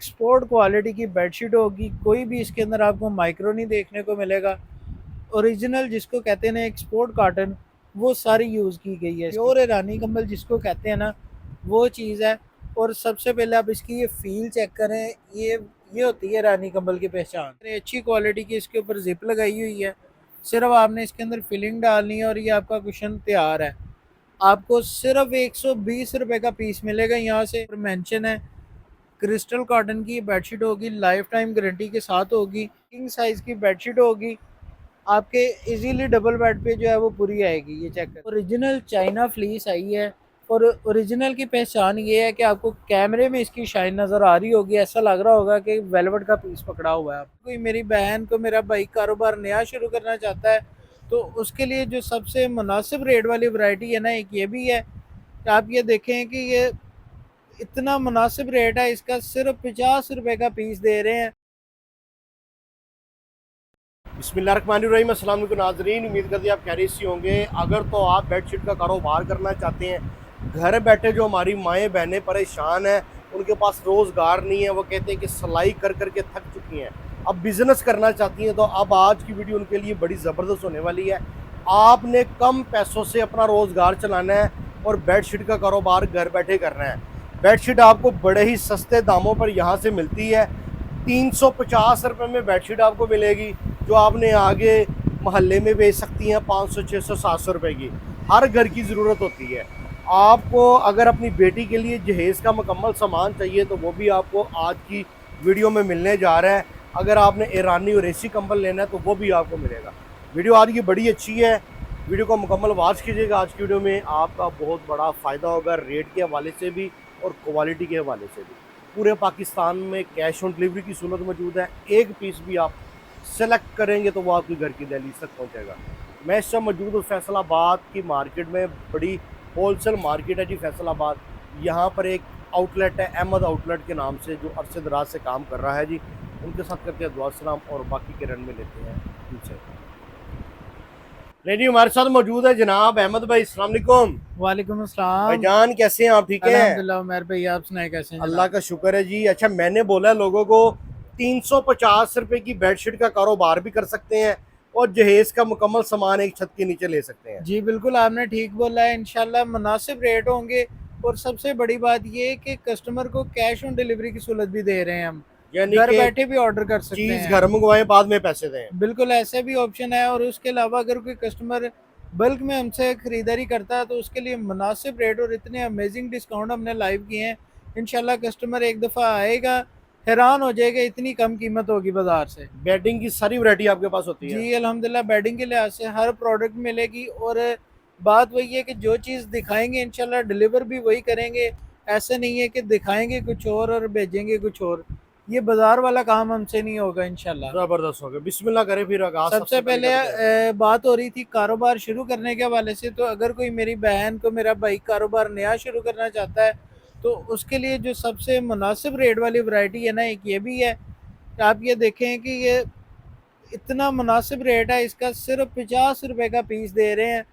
Export quality की bedsheet होगी, कोई भी इसके अंदर आपको माइक्रो नहीं देखने को मिलेगा। ओरिजिनल जिसको कहते हैं ना एक्सपोर्ट कॉटन, वो सारी यूज़ की गई है। प्योर ईरानी कंबल जिसको कहते हैं ना, वो चीज़ है। और सबसे पहले आप इसकी ये फील चेक करें, ये होती है ईरानी कंबल की पहचान। अच्छी क्वालिटी की इसके ऊपर जिप लगाई हुई है, सिर्फ आपने इसके अंदर फिलिंग डालनी है और ये आपका कुशन तैयार है। आपको सिर्फ 120 रुपये का पीस मिलेगा। यहाँ से मेंशन है क्रिस्टल कॉटन की बेडशीट होगी, लाइफ टाइम गारंटी के साथ होगी, किंग साइज की बेडशीट होगी। आपके इजीली डबल बेड पे जो है वो पूरी आएगी। ये चेक कर, ओरिजिनल चाइना फ्लीस आई है। और ओरिजिनल की पहचान ये है कि आपको कैमरे में इसकी शाइन नज़र आ रही होगी, ऐसा लग रहा होगा कि वेलवेट का पीस पकड़ा हुआ है। कोई मेरी बहन को मेरा भाई कारोबार नया शुरू करना चाहता है, तो उसके लिए जो सबसे मुनासिब रेट वाली वैरायटी है ना, एक ये भी है। आप ये देखें कि ये इतना मुनासिब रेट है इसका, सिर्फ 50 रुपए का पीस दे रहे हैं। बिस्मिल्लाहिर्रहमानिर्रहीम, अस्सलाम वालेकुम नाज़रीन। उम्मीद करते हैं आप खैरियत से होंगे। अगर तो आप बेडशीट का कारोबार करना चाहते हैं, घर बैठे जो हमारी माएँ बहनें परेशान हैं, उनके पास रोज़गार नहीं है, वो कहते हैं कि सिलाई कर कर के थक चुकी हैं, अब बिज़नेस करना चाहती हैं, तो अब आज की वीडियो उनके लिए बड़ी ज़बरदस्त होने वाली है। आपने कम पैसों से अपना रोज़गार चलाना है और बेडशीट का कारोबार घर बैठे करना है। बेडशीट आपको बड़े ही सस्ते दामों पर यहाँ से मिलती है। 350 रुपये में बेडशीट आपको मिलेगी, जो आपने आगे मोहल्ले में बेच सकती हैं 500, 600, 700 रुपये की। हर घर की ज़रूरत होती है। आपको अगर अपनी बेटी के लिए जहेज़ का मुकम्मल सामान चाहिए, तो वो भी आपको आज की वीडियो में मिलने जा रहा है। अगर आपने ईरानी और एसी कंबल लेना है, तो वो भी आपको मिलेगा। वीडियो आज की बड़ी अच्छी है, वीडियो को मुकम्मल वॉच कीजिएगा। आज की वीडियो में आपका बहुत बड़ा फ़ायदा होगा, रेट के हवाले से भी और क्वालिटी के हवाले से भी। पूरे पाकिस्तान में कैश ऑन डिलीवरी की सहूलत मौजूद है। एक पीस भी आप सेलेक्ट करेंगे तो वो आपके घर की दहलीज तक पहुंचेगा। मैं इस समय मौजूद हूँ फैसलाबाद की मार्केट में। बड़ी होलसेल मार्केट है जी फैसलाबाद। यहाँ पर एक आउटलेट है अहमद आउटलेट के नाम से, जो अरसे दराज से काम कर रहा है जी। उनके साथ करते हैं दुआ सलाम और बाकी के रन में लेते हैं उनसे। नहीं जी, हमारे साथ मौजूद है जनाब अहमद भाई। अस्सलाम वालेकुम। वालेकुम अस्सलाम। भाईजान कैसे हैं आप, ठीक हैं? अल्हम्दुलिल्लाह उमर भाई, आप सुनाए कैसे हैं अल्लाह जनाब? का शुक्र है जी। अच्छा, मैंने बोला लोगों को 350 रुपए की बेडशीट का कारोबार भी कर सकते हैं और जहेज का मुकम्मल सामान एक छत के नीचे ले सकते हैं। जी बिल्कुल, आपने ठीक बोला है। इंशाल्लाह मुनासिब रेट होंगे। और सबसे बड़ी बात ये है कि कस्टमर को कैश ऑन डिलीवरी की सहूलत भी दे रहे हैं हम। यानी घर कि बैठे भी ऑर्डर कर सकते चीज़ हैं। घर मंगवाएं, बाद में पैसे दें। बिल्कुल ऐसा भी ऑप्शन है। और उसके अलावा अगर कोई कस्टमर बल्क में हमसे ख़रीदारी करता है, तो उसके लिए मुनासिब रेट और इतने अमेजिंग डिस्काउंट हमने लाइव किए हैं। इंशाल्लाह कस्टमर एक दफ़ा आएगा, हैरान हो जाएगा, इतनी कम कीमत होगी बाज़ार से। बेडिंग की सारी वैरायटी आपके पास होती है। जी अल्हम्दुलिल्लाह, बेडिंग के लिहाज से हर प्रोडक्ट मिलेगी। और बात वही है कि जो चीज़ दिखाएंगे इंशाल्लाह डिलीवर भी वही करेंगे। ऐसा नहीं है कि दिखाएंगे कुछ और भेजेंगे कुछ और। ये बाज़ार वाला काम हमसे नहीं होगा इंशाल्लाह। ज़बरदस्त हो गया। बिस्मिल्लाह करें फिर आगाज़ सबसे सबसे पहली पहले करते हैं। बात हो रही थी कारोबार शुरू करने के हवाले से। तो अगर कोई मेरी बहन को मेरा भाई कारोबार नया शुरू करना चाहता है, तो उसके लिए जो सबसे मुनासिब रेट वाली वैरायटी है ना, एक ये भी है। आप ये देखें कि ये इतना मुनासिब रेट है इसका, सिर्फ 50 रुपए का पीस दे रहे हैं।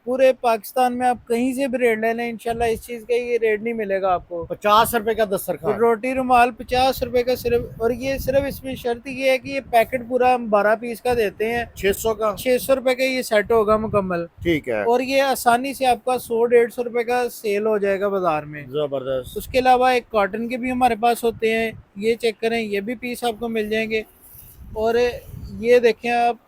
पूरे पाकिस्तान में आप कहीं से भी रेट ले लें, इंशाल्लाह इस चीज़ का ये रेट नहीं मिलेगा आपको। 50 रुपए का दस्तरखान। रोटी रुमाल 50 रुपए का सिर्फ। और ये सिर्फ इसमें शर्त ये है कि ये पैकेट पूरा हम 12 पीस का देते हैं। 600 का। 600 रुपए का ये सेट होगा मुकम्मल। ठीक है। और ये आसानी से आपका 100-150 रुपए का सेल हो जाएगा बाजार में। ज़बरदस्त। उसके अलावा एक कॉटन के भी हमारे पास होते हैं, ये चेक करें, ये भी पीस आपको मिल जाएंगे। और ये देखें आप,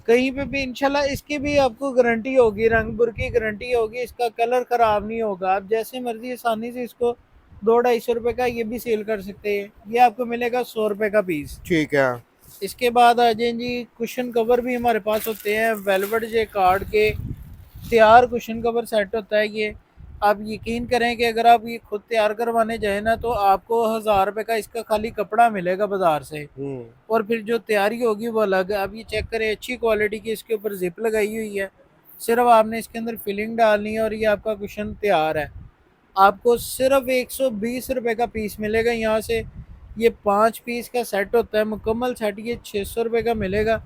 कहीं पे भी इंशाल्लाह इसकी भी आपको गारंटी होगी, रंग बुर की गारंटी होगी, इसका कलर ख़राब नहीं होगा। आप जैसे मर्जी आसानी से इसको 200-250 रुपये का ये भी सेल कर सकते हैं। ये आपको मिलेगा 100 रुपये का पीस। ठीक है। इसके बाद आ जाए जी, कुशन कवर भी हमारे पास होते हैं वेलवेट जे कार्ड के। तैयार कुशन कवर सेट होता है ये। आप यकीन करें कि अगर आप ये खुद तैयार करवाने जाए ना, तो आपको 1000 रुपये का इसका खाली कपड़ा मिलेगा बाजार से। और फिर जो तैयारी होगी वो अलग है। आप ये चेक करें, अच्छी क्वालिटी की इसके ऊपर जिप लगाई हुई है। सिर्फ आपने इसके अंदर फिलिंग डालनी है और ये आपका कुशन तैयार है। आपको सिर्फ 120 रुपये का पीस मिलेगा यहाँ से। ये 5 पीस का सेट होता है, मुकम्मल सेट ये 600 रुपये का मिलेगा।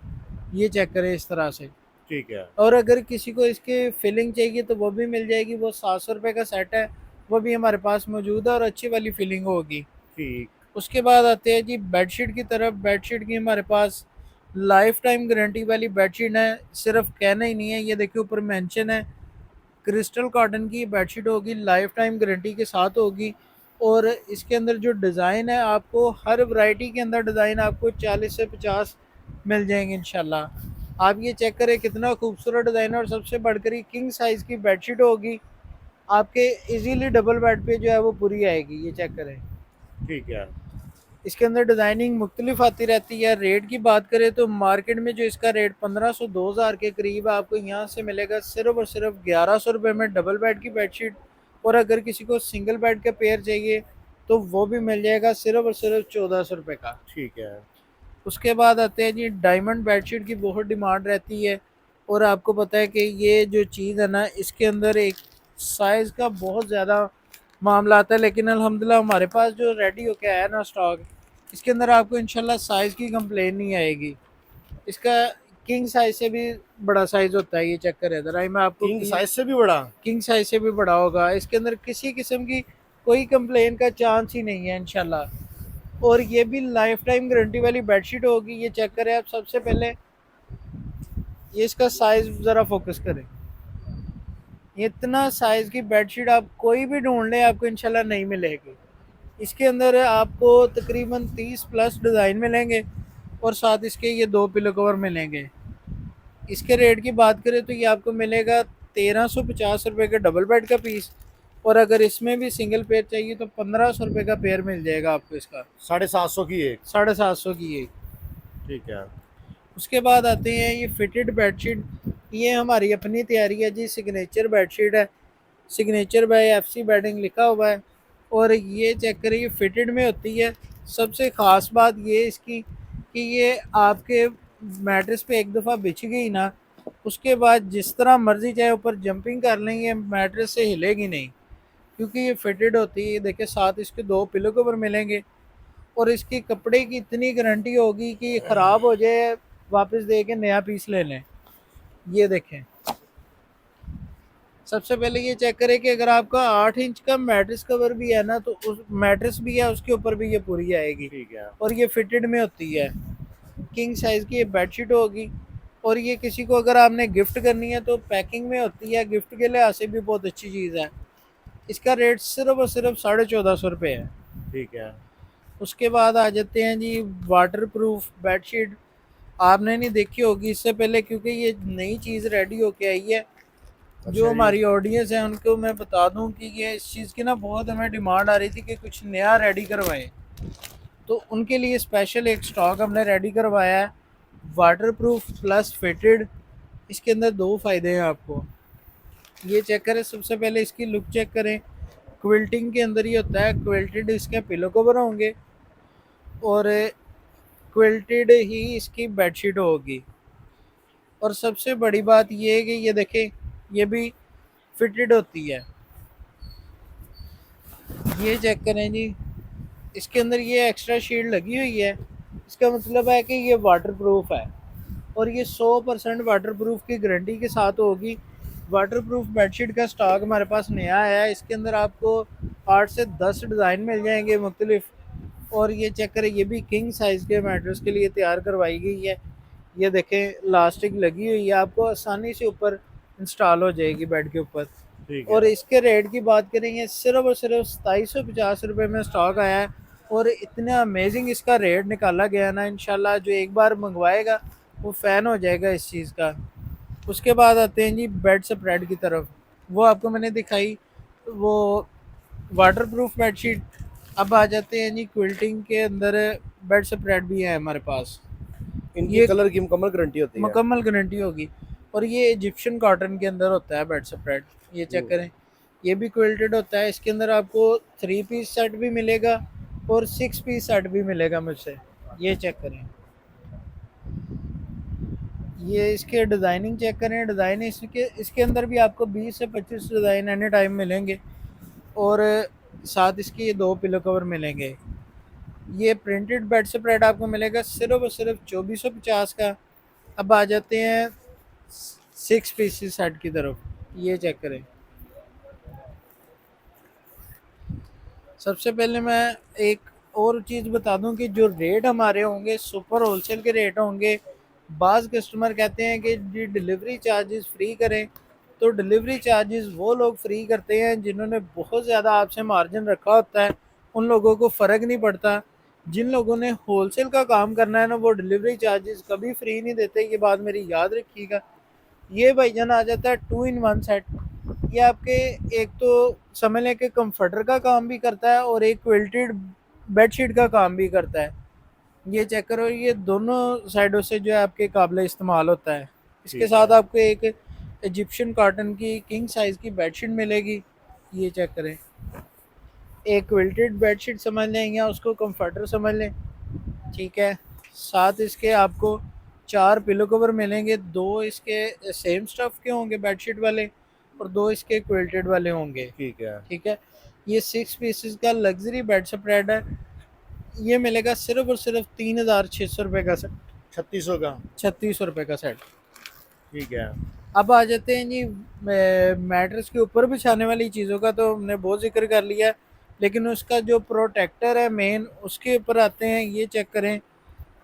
ये चेक करें इस तरह से। ठीक है। और अगर किसी को इसकी फिलिंग चाहिए तो वो भी मिल जाएगी। वो 700 रुपये का सेट है, वो भी हमारे पास मौजूद है और अच्छी वाली फिलिंग होगी। ठीक। उसके बाद आते हैं जी बेडशीट की तरफ। बेडशीट की हमारे पास लाइफ टाइम गारंटी वाली बेडशीट है, सिर्फ कहना ही नहीं है, ये देखिए ऊपर मेंशन है। क्रिस्टल कॉटन की बेडशीट होगी, लाइफ टाइम गारंटी के साथ होगी। और इसके अंदर जो डिज़ाइन है, आपको हर वैरायटी के अंदर डिज़ाइन आपको 40 से 50 मिल जाएंगे इंशाल्लाह। आप ये चेक करें कितना खूबसूरत डिज़ाइन है। और सबसे बढ़कर ये किंग साइज़ की बेडशीट होगी, आपके इजीली डबल बेड पे जो है वो पूरी आएगी। ये चेक करें, ठीक है। इसके अंदर डिज़ाइनिंग मुख्तलिफ आती रहती है। रेट की बात करें तो मार्केट में जो इसका रेट 1500-2000 के करीब है, आपको यहाँ से मिलेगा सिर्फ और सिर्फ 1100 रुपये में डबल बेड की बेडशीट। और अगर किसी को सिंगल बेड का पेयर चाहिए तो वो भी मिल जाएगा सिर्फ और सिर्फ 1400 रुपये का। ठीक है। उसके बाद आते हैं जी डायमंड बेडशीट की बहुत डिमांड रहती है। और आपको पता है कि ये जो चीज़ है ना, इसके अंदर एक साइज़ का बहुत ज़्यादा मामला आता है, लेकिन अल्हम्दुलिल्लाह हमारे पास जो रेडी होके आया ना स्टॉक, इसके अंदर आपको इंशाल्लाह साइज़ की कंप्लेन नहीं आएगी। इसका किंग साइज़ से भी बड़ा साइज़ होता है। ये चेक करें ज़रा, मैं आपको किंग साइज से भी बड़ा? किंग साइज़ से भी बड़ा होगा। इसके अंदर किसी किस्म की कोई कंप्लेन का चांस ही नहीं है इंशाल्लाह। और ये भी लाइफ टाइम गारंटी वाली बेडशीट होगी। ये चेक करें आप, सबसे पहले ये इसका साइज़ ज़रा फोकस करें। इतना साइज़ की बेडशीट आप कोई भी ढूंढ लें, आपको इंशाल्लाह नहीं मिलेगी। इसके अंदर आपको तकरीबन 30 प्लस डिज़ाइन मिलेंगे और साथ इसके ये 2 पिलो कवर मिलेंगे। इसके रेट की बात करें तो ये आपको मिलेगा 1350 रुपये के डबल बेड का पीस। और अगर इसमें भी सिंगल पेयर चाहिए तो 1500 रुपये का पेयर मिल जाएगा आपको इसका। 750 की एक? 750 की ये। ठीक है। उसके बाद आते हैं ये फिटेड बेडशीट। ये हमारी अपनी तैयारी है जी, सिग्नेचर बेडशीट है, सिग्नेचर बाय एफसी बेडिंग लिखा हुआ है। और ये चेक करिए, ये फिटेड में होती है। सबसे ख़ास बात ये इसकी कि ये आपके मैट्रेस पे एक दफ़ा बिछ गई ना, उसके बाद जिस तरह मर्ज़ी चाहे ऊपर जंपिंग कर लेंगे, मैट्रेस से हिलेगी नहीं, क्योंकि ये फिटेड होती है। देखिए साथ इसके 2 पिलो कवर मिलेंगे। और इसकी कपड़े की इतनी गारंटी होगी कि ये ख़राब हो जाए वापस दे के नया पीस ले लें। ये देखें, सबसे पहले ये चेक करें कि अगर आपका 8 इंच का मैट्रेस कवर भी है ना, तो उस मैट्रेस भी है उसके ऊपर भी ये पूरी आएगी। ठीक है। और ये फिटेड में होती है, किंग साइज़ की ये बेडशीट होगी। और ये किसी को अगर आपने गिफ्ट करनी है तो पैकिंग में होती है, गिफ्ट के लिहाज से भी बहुत अच्छी चीज़ है। इसका रेट सिर्फ और सिर्फ 1450 रुपये है। ठीक है। उसके बाद आ जाते हैं जी वाटर प्रूफ बेडशीट। आपने नहीं देखी होगी इससे पहले, क्योंकि ये नई चीज़ रेडी होके आई है। जो अच्छा जी। हमारी ऑडियंस है उनको मैं बता दूं कि ये इस चीज़ की ना बहुत हमें डिमांड आ रही थी कि कुछ नया रेडी करवाएं, तो उनके लिए स्पेशल एक स्टॉक हमने रेडी करवाया है, वाटर प्रूफ प्लस फिटेड। इसके अंदर 2 फ़ायदे हैं आपको। ये चेक करें, सबसे पहले इसकी लुक चेक करें। क्विल्टिंग के अंदर ही होता है, क्विल्टेड इसके पिलो कवर होंगे और क्विल्टेड ही इसकी बेडशीट होगी। और सबसे बड़ी बात ये है कि ये देखें, ये भी फिटेड होती है। ये चेक करें जी, इसके अंदर ये एक्स्ट्रा शील्ड लगी हुई है। इसका मतलब है कि ये वाटर प्रूफ है और ये 100% वाटर प्रूफ की गारंटी के साथ होगी। वाटर प्रूफ बेडशीट का स्टॉक हमारे पास नया आया है। इसके अंदर आपको 8 से 10 डिज़ाइन मिल जाएंगे मुख्तलिफ। और ये चेक करें, ये भी किंग साइज़ के मैट्रेस के लिए तैयार करवाई गई है। ये देखें लास्टिक लगी हुई है, आपको आसानी से ऊपर इंस्टॉल हो जाएगी बेड के ऊपर। ठीक और है। इसके रेट की बात करेंगे, सिर्फ और सिर्फ 2750 रुपये में स्टॉक आया है। और इतना अमेजिंग इसका रेट निकाला गया ना, इंशाल्लाह जो एक बार मंगवाएगा वो फ़ैन हो जाएगा इस चीज़ का। उसके बाद आते हैं जी बेड स्प्रेड की तरफ। वो आपको मैंने दिखाई, वो वाटर प्रूफ बेडशीट। अब आ जाते हैं जी क्विल्टिंग के अंदर बेड स्प्रेड भी है हमारे पास। इनकी ये कलर की मुकम्मल गारंटी होती है? मुकम्मल गारंटी होगी। और ये इजिप्शियन कॉटन के अंदर होता है बेड स्प्रेड। ये चेक करें, ये भी क्विल्टेड होता है। इसके अंदर आपको 3 पीस सेट भी मिलेगा और 6 पीस सेट भी मिलेगा मुझसे। ये चेक करें, ये इसके डिज़ाइनिंग चेक करें। डिज़ाइन इसके अंदर भी आपको 20 से 25 डिज़ाइन एनी टाइम मिलेंगे। और साथ इसके ये 2 पिलो कवर मिलेंगे। ये प्रिंटेड बेड स्प्रेड आपको मिलेगा सिर्फ और सिर्फ 2450 का। अब आ जाते हैं 6 पीसेस सेट की तरफ। ये चेक करें, सबसे पहले मैं एक और चीज़ बता दूं कि जो रेट हमारे होंगे सुपर होलसेल के रेट होंगे। बाज़ कस्टमर कहते हैं कि जी डिलीवरी चार्जेस फ्री करें, तो डिलीवरी चार्जेस वो लोग फ्री करते हैं जिन्होंने बहुत ज़्यादा आपसे मार्जिन रखा होता है, उन लोगों को फ़र्क नहीं पड़ता। जिन लोगों ने होलसेल का काम करना है ना, वो डिलीवरी चार्जेस कभी फ्री नहीं देते, ये बात मेरी याद रखिएगा। ये भाईजान आ जाता है 2 in 1 सेट। ये आपके एक तो समझ लें कि कंफर्टर का काम भी करता है और एक क्विल्टेड बेडशीट का काम भी करता है। ये चेक करो, ये दोनों साइडों से जो है आपके काबिल इस्तेमाल होता है। इसके ठीक साथ है। आपको एक इजिप्शियन कॉटन की किंग साइज़ की बेडशीट मिलेगी। ये चेक करें, एक क्विल्टेड बेडशीट समझ लें या उसको कंफर्टर समझ लें, ठीक है। साथ इसके आपको 4 पिलो कवर मिलेंगे, 2 इसके सेम स्टफ़ के होंगे बेडशीट वाले और 2 इसके क्विल्टेड वाले होंगे, ठीक है। ठीक है। ये 6 पीसेस का लग्जरी बेड स्प्रेड है। ये मिलेगा सिर्फ़ और सिर्फ 3600 रुपये का सेट। 3600 का। 3600 रुपये का सेट। ठीक है। अब आ जाते हैं जी मैट्रेस के ऊपर बिछाने वाली चीज़ों का, तो हमने बहुत ज़िक्र कर लिया, लेकिन उसका जो प्रोटेक्टर है मेन, उसके ऊपर आते हैं। ये चेक करें,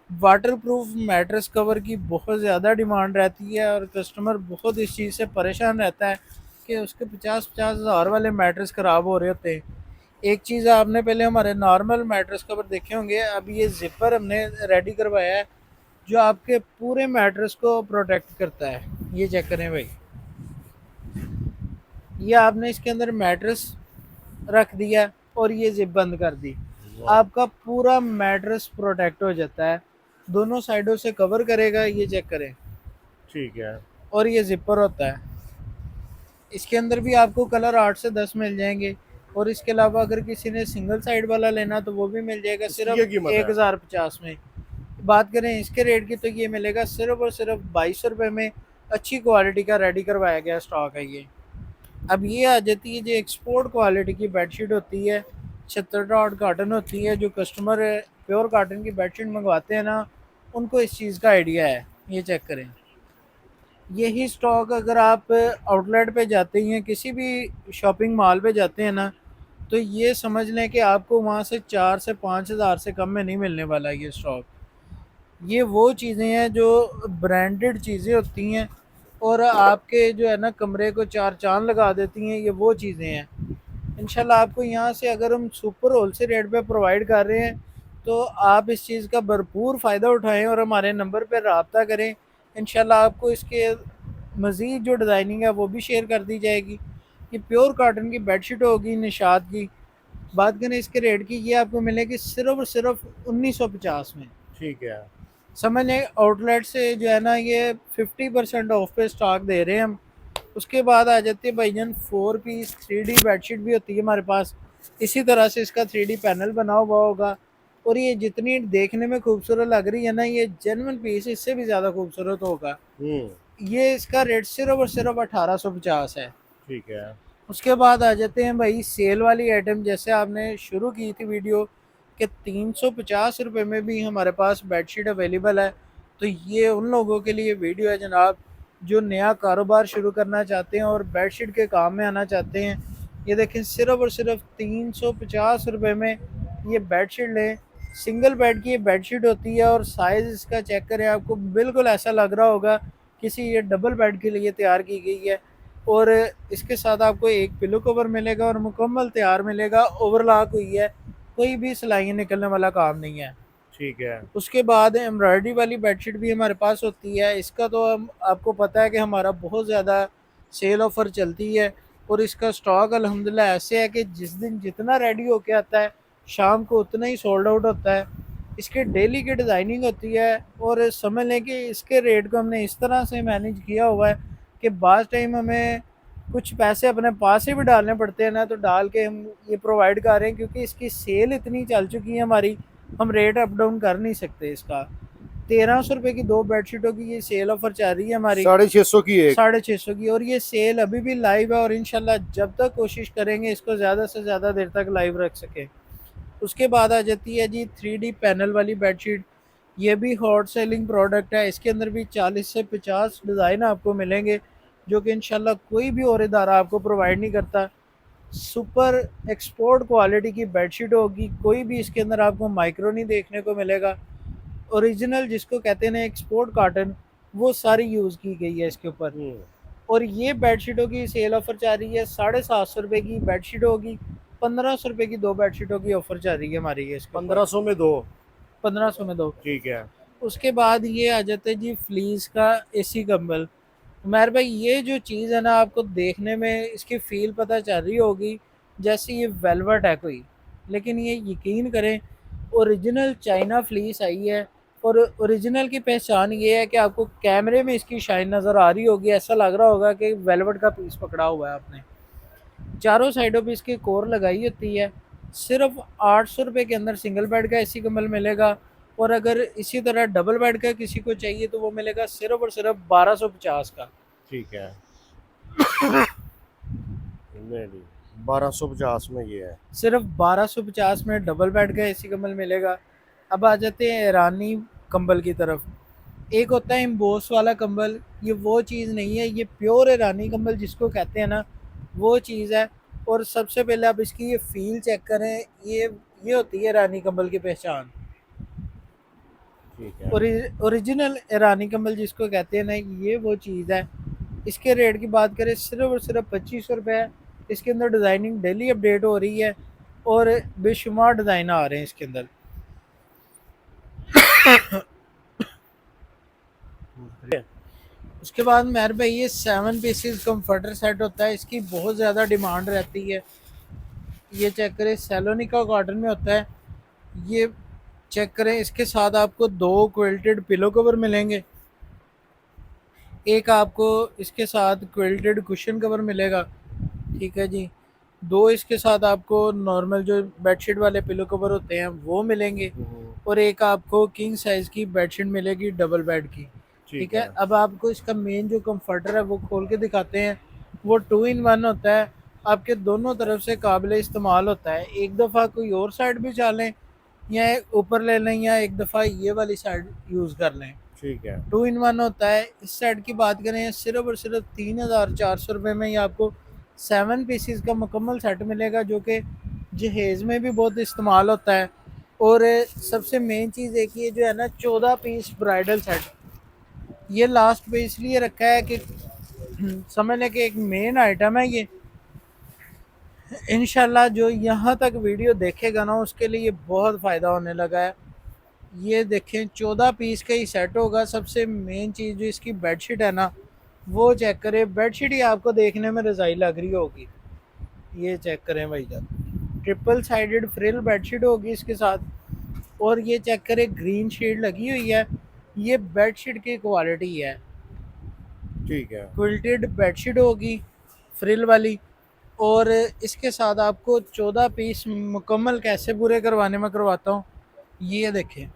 वाटरप्रूफ मैट्रेस कवर की बहुत ज़्यादा डिमांड रहती है और कस्टमर बहुत इस चीज़ से परेशान रहता है कि उसके 50-50 हज़ार वाले मैट्रेस ख़राब हो रहे होते हैं। एक चीज़ आपने पहले हमारे नॉर्मल मैट्रेस कवर देखे होंगे, अब ये ज़िपर हमने रेडी करवाया है जो आपके पूरे मैट्रेस को प्रोटेक्ट करता है। ये चेक करें भाई, ये आपने इसके अंदर मैट्रेस रख दिया और ये ज़िप बंद कर दी, आपका पूरा मैट्रेस प्रोटेक्ट हो जाता है, दोनों साइडों से कवर करेगा। ये चेक करें, ठीक है। और ये ज़िपर होता है। इसके अंदर भी आपको कलर 8 से 10 मिल जाएंगे, और इसके अलावा अगर किसी ने सिंगल साइड वाला लेना तो वो भी मिल जाएगा इसकी क्या सिर्फ कीमत है? 1050 में। बात करें इसके रेट की तो ये मिलेगा सिर्फ और सिर्फ 2200 रुपये में। अच्छी क्वालिटी का रेडी करवाया गया स्टॉक है ये। अब ये आ जाती है जो एक्सपोर्ट क्वालिटी की बेडशीट होती है, 76 डॉट कॉटन होती है। जो कस्टमर प्योर कॉटन की बेडशीट मंगवाते हैं ना, उनको इस चीज़ का आइडिया है। ये चेक करें, यही स्टॉक अगर आप आउटलेट पे जाते हैं, किसी भी शॉपिंग मॉल पे जाते हैं ना, तो ये समझ लें कि आपको वहाँ से 4 से 5 हज़ार से कम में नहीं मिलने वाला ये स्टॉक। ये वो चीज़ें हैं जो ब्रांडेड चीज़ें होती हैं और आपके जो है ना कमरे को चार चांद लगा देती हैं, ये वो चीज़ें हैं। इंशाल्लाह आपको यहाँ से अगर हम सुपर होलसेल रेट पे प्रोवाइड कर रहे हैं, तो आप इस चीज़ का भरपूर फ़ायदा उठाएं और हमारे नंबर पर रब्ता करें। इंशाल्लाह आपको इसके मज़ीद जो डिज़ाइनिंग है वो भी शेयर कर दी जाएगी। ये प्योर कॉटन की बेडशीट होगी निशात की। बात करें इसके रेट की, ये आपको मिलेगी सिर्फ और सिर्फ 1950 में। ठीक है। समझ लें आउटलेट से जो है ना ये 50% ऑफ पे स्टॉक दे रहे हैं हम। उसके बाद आ जाती है भाईजान 4 पीस 3D बेडशीट भी होती है हमारे पास। इसी तरह से इसका 3D पैनल बना हुआ होगा, और ये जितनी देखने में खूबसूरत लग रही है ना, ये जेन्युइन पीस इससे भी ज़्यादा खूबसूरत होगा। ये इसका रेट सिर्फ और सिर्फ 1850 है। ठीक है। उसके बाद आ जाते हैं भाई सेल वाली आइटम। जैसे आपने शुरू की थी वीडियो कि 350 रुपये में भी हमारे पास बेडशीट अवेलेबल है, तो ये उन लोगों के लिए वीडियो है जनाब जो नया कारोबार शुरू करना चाहते हैं और बेडशीट के काम में आना चाहते हैं। ये देखें, सिर्फ और सिर्फ 350 रुपये में ये बेडशीट लें। सिंगल बेड की ये बेडशीट होती है और साइज़ इसका चेक करें, आपको बिल्कुल ऐसा लग रहा होगा किसी ये डबल बेड के लिए तैयार की गई है। और इसके साथ आपको एक पिलो कवर मिलेगा और मुकम्मल तैयार मिलेगा, ओवरलॉक हुई है, कोई भी सिलाइयाँ निकलने वाला काम नहीं है। ठीक है। उसके बाद एम्ब्रॉयडरी वाली बेडशीट भी हमारे पास होती है। इसका तो हम आपको पता है कि हमारा बहुत ज़्यादा सेल ऑफ़र चलती है, और इसका स्टॉक अल्हम्दुलिल्लाह ऐसे है कि जिस दिन जितना रेडी होके आता है शाम को उतना ही सोल्ड आउट होता है। इसके डेली की डिज़ाइनिंग होती है, और समझ लें कि इसके रेट को हमने इस तरह से मैनेज किया हुआ है कि बाज़ टाइम हमें कुछ पैसे अपने पास से भी डालने पड़ते हैं ना, तो डाल के हम ये प्रोवाइड कर रहे हैं, क्योंकि इसकी सेल इतनी चल चुकी है हमारी, हम रेट अप डाउन कर नहीं सकते इसका। 1300 रुपये की 2 बेडशीटों की ये सेल ऑफर चल रही है हमारी, 650 की एक। 650 की, और ये सेल अभी भी लाइव है और इंशाल्लाह जब तक कोशिश करेंगे इसको ज़्यादा से ज़्यादा देर तक लाइव रख सकें। उसके बाद आ जाती है जी 3D पैनल वाली बेडशीट। ये भी हॉट सेलिंग प्रोडक्ट है। इसके अंदर भी 40 से 50 डिज़ाइन आपको मिलेंगे जो कि इंशाल्लाह कोई भी और इदारा आपको प्रोवाइड नहीं करता। सुपर एक्सपोर्ट क्वालिटी की बेडशीट होगी। कोई भी इसके अंदर आपको माइक्रो नहीं देखने को मिलेगा। ओरिजिनल जिसको कहते हैं ना एक्सपोर्ट कॉटन, वो सारी यूज़ की गई है इसके ऊपर। हम्म, और ये बेडशीटों की सेल ऑफर चल रही है, 750 रुपये की बेडशीट होगी, 1500 रुपये की दो बेडशीटों की ऑफर चल रही है हमारी ये इसके ऊपर। 1500 में दो। 1500 में दो। ठीक है। उसके बाद ये आ जाता है जी फ्लीस का एसी कंबल। उमर भाई ये जो चीज़ है ना, आपको देखने में इसकी फील पता चल रही होगी जैसे ये वेलवेट है कोई, लेकिन ये यकीन करें ओरिजिनल चाइना फ्लीस आई है। और ओरिजिनल की पहचान ये है कि आपको कैमरे में इसकी शाइन नज़र आ रही होगी, ऐसा लग रहा होगा कि वेलवेट का पीस पकड़ा हुआ है आपने। चारों साइडों पे इसकी कोर लगाई होती है। सिर्फ 800 रुपये के अंदर सिंगल बेड का एसी कम्बल मिलेगा। और अगर इसी तरह डबल बेड का किसी को चाहिए तो वो मिलेगा सिर्फ और सिर्फ 1250 का। ठीक है। नहीं, 1250 में ये है। सिर्फ 1250 में डबल बेड का एसी कम्बल मिलेगा। अब आ जाते हैं ईरानी कंबल की तरफ। एक होता है एम्बोस वाला कंबल, ये वो चीज़ नहीं है, ये प्योर ईरानी कंबल जिसको कहते हैं ना, वो चीज़ है। और सबसे पहले आप इसकी ये फील चेक करें, ये होती है ईरानी कंबल की पहचान। ठीक है। ओरिजिनल ईरानी कंबल जिसको कहते हैं ना, ये वो चीज़ है। इसके रेट की बात करें सिर्फ और सिर्फ 2500 रुपये है। इसके अंदर डिज़ाइनिंग डेली अपडेट हो रही है और बेशुमार डिज़ाइन आ रहे हैं इसके अंदर। उसके बाद मेरे भाई ये 7 पीसेस कंफर्टर सेट होता है, इसकी बहुत ज़्यादा डिमांड रहती है। ये चेक करें, सेलोनिका कॉटन में होता है। ये चेक करें, इसके साथ आपको 2 क्विल्टेड पिलो कवर मिलेंगे। एक आपको इसके साथ क्विल्टेड कुशन कवर मिलेगा। ठीक है जी। 2 इसके साथ आपको नॉर्मल जो बेडशीट वाले पिलो कवर होते हैं वो मिलेंगे। और एक आपको किंग साइज़ की बेडशीट मिलेगी डबल बेड की। ठीक ठीक है। है। अब आपको इसका मेन जो कंफर्टर है वो खोल के दिखाते हैं। वो 2 in 1 होता है, आपके दोनों तरफ से काबिल इस्तेमाल होता है। एक दफ़ा कोई और साइड भी चालें या ऊपर ले लें, या एक दफ़ा ये वाली साइड यूज़ कर लें। ठीक है। 2 in 1 होता है। इस सेट की बात करें सिर्फ और सिर्फ 3400 रुपये में ये आपको 7 पीसेस का मुकम्मल सेट मिलेगा, जो कि जहेज़ में भी बहुत इस्तेमाल होता है। और सबसे मेन चीज़ एक ये जो है ना, 14 पीस ब्राइडल सेट, ये लास्ट पे इसलिए रखा है कि समझ लें कि एक मेन आइटम है ये। इंशाल्लाह जो यहाँ तक वीडियो देखेगा ना, उसके लिए ये बहुत फ़ायदा होने लगा है। ये देखें, 14 पीस का ही सेट होगा। सबसे मेन चीज़ जो इसकी बेडशीट है ना, वो चेक करें। बेडशीट ही आपको देखने में रज़ाई लग रही होगी। ये चेक करें भाई साहब, ट्रिपल साइडेड फ्रिल बेडशीट होगी इसके साथ। और ये चेक करें, ग्रीन शीट लगी हुई है। ये बेडशीट की क्वालिटी है। ठीक है। क्विल्टेड बेडशीट होगी फ्रिल वाली। और इसके साथ आपको 14 पीस मुकम्मल कैसे पूरे करवाने में करवाता हूँ। ये देखें,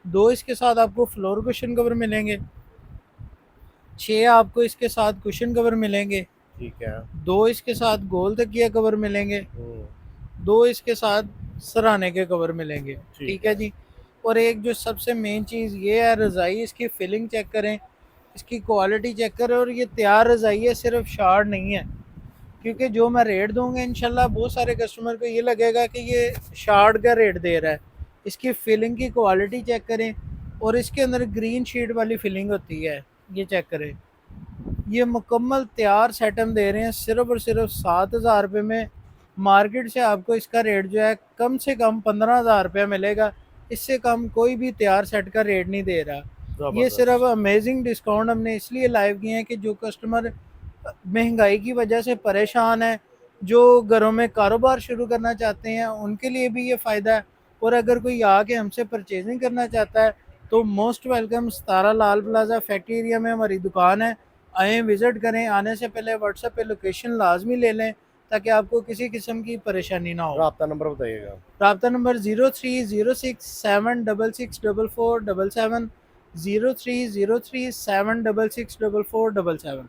2 इसके साथ आपको फ्लोर कुशन कवर मिलेंगे। 6 आपको इसके साथ कुशन कवर मिलेंगे। ठीक है। 2 इसके साथ गोल तकिया कवर मिलेंगे। 2 इसके साथ सराहने के कवर मिलेंगे। ठीक है जी। और एक जो सबसे मेन चीज़ ये है, रज़ाई इसकी फिलिंग चेक करें, इसकी क्वालिटी चेक करें। और ये तैयार रज़ाई है, सिर्फ शार्ड नहीं है। क्योंकि जो मैं रेट दूंगा इंशाल्लाह बहुत सारे कस्टमर को ये लगेगा कि ये शार्ड का रेट दे रहा है। इसकी फिलिंग की क्वालिटी चेक करें। और इसके अंदर ग्रीन शीट वाली फिलिंग होती है, ये चेक करें। ये मुकम्मल तैयार सेट हम दे रहे हैं सिर्फ और सिर्फ 7,000 रुपये में। मार्केट से आपको इसका रेट जो है कम से कम 15,000 रुपया मिलेगा। इससे कम कोई भी तैयार सेट का रेट नहीं दे रहा। ये सिर्फ अमेजिंग डिस्काउंट हमने इसलिए लाइव किए हैं कि जो कस्टमर महंगाई की वजह से परेशान है, जो घरों में कारोबार शुरू करना चाहते हैं, उनके लिए भी ये फ़ायदा है। और अगर कोई आके हमसे परचेजिंग करना चाहता है तो मोस्ट वेलकम। 17 लाल प्लाजा फैक्ट्री एरिया में हमारी दुकान है। आएँ, विज़िट करें। आने से पहले व्हाट्सएप पे लोकेशन लाजमी ले लें ताकि आपको किसी किस्म की परेशानी ना हो। राब्ता नंबर बताइएगा। राब्ता नंबर 0306766447, 0306766447।